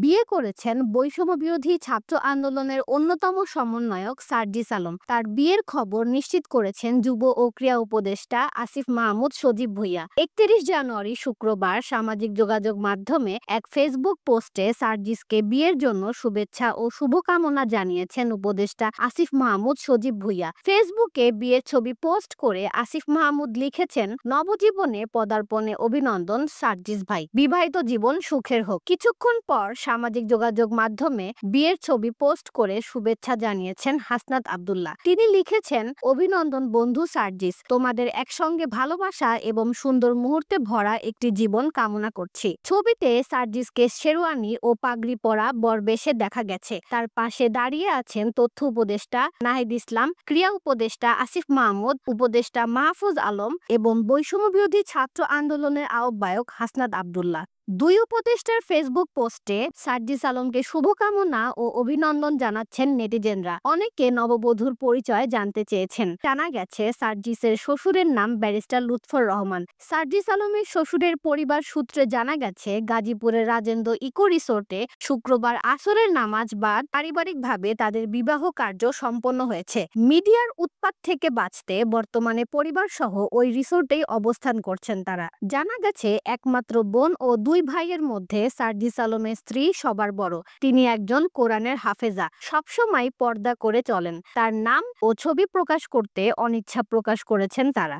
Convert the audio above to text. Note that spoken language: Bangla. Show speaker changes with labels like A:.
A: বিয়ে করেছেন বৈষম্য বিরোধী ছাত্র আন্দোলনের অন্যতম সমন্বয়ক সার্জিস আলম। তার বিয়ের খবর নিশ্চিত করেছেন যুব ও ক্রীড়া উপদেষ্টা আসিফ মাহমুদ সজীব ভুঁইয়া। ৩১ জানুয়ারি শুক্রবার সামাজিক যোগাযোগ মাধ্যমে এক ফেসবুক পোস্টে সার্জিসকে বিয়ের জন্য শুভেচ্ছা ও শুভকামনা জানিয়েছেন উপদেষ্টা আসিফ মাহমুদ সজীব ভুঁইয়া। ফেসবুকে বিয়ের ছবি পোস্ট করে আসিফ মাহমুদ লিখেছেন, নবজীবনে পদার্পণে অভিনন্দন সার্জিস ভাই, বিবাহিত জীবন সুখের হোক। কিছুক্ষণ পর সামাজিক যোগাযোগ মাধ্যমে বিয়ের ছবি পোস্ট করে শুভেচ্ছা জানিয়েছেন হাসনাত আব্দুল্লাহ। তিনি লিখেছেন, অভিনন্দন বন্ধু সার্জিস, তোমাদের একসঙ্গে ভালোবাসা এবং সুন্দর মুহূর্তে ভরা একটি জীবন কামনা করছি। ছবিতে সার্জিসকে শেরওয়ানি ও পাগড়ি পরা বরবেশে দেখা গেছে। তার পাশে দাঁড়িয়ে আছেন তথ্য উপদেষ্টা নাহিদ ইসলাম, ক্রীড়া উপদেষ্টা আসিফ মাহমুদ, উপদেষ্টা মাহফুজ আলম এবং বৈষম্য বিরোধী ছাত্র আন্দোলনের আহ্বায়ক হাসনাত আব্দুল্লাহ। দুই উপদেষ্টার ফেসবুক পোস্টে সার্জিস আলমকে শুভকামনা ও অভিনন্দন জানাচ্ছেন নেটিজেনরা। অনেকে নববধূর পরিচয় জানতে চেয়েছেন। জানা গেছে, সার্জিসের শ্বশুরের নাম ব্যারিস্টার লুৎফর রহমান। সার্জিস আলমের শ্বশুরের পরিবার সূত্রে জানা গেছে, গাজীপুরের রাজেন্দ্র ইকো রিসোর্টে শুক্রবার আসরের নামাজ বাদ পারিবারিকভাবে তাদের বিবাহ কার্য সম্পন্ন হয়েছে। মিডিয়ার উৎপাত থেকে বাঁচতে বর্তমানে পরিবার সহ ওই রিসোর্টেই অবস্থান করছেন তারা। জানা গেছে, একমাত্র বোন ও দুই ভাইয়ের মধ্যে সার্জিস আলমের স্ত্রী সবার বড়। তিনি একজন কোরআনের হাফেজা, সবসময় পর্দা করে চলেন। তার নাম ও ছবি প্রকাশ করতে অনিচ্ছা প্রকাশ করেছেন তারা।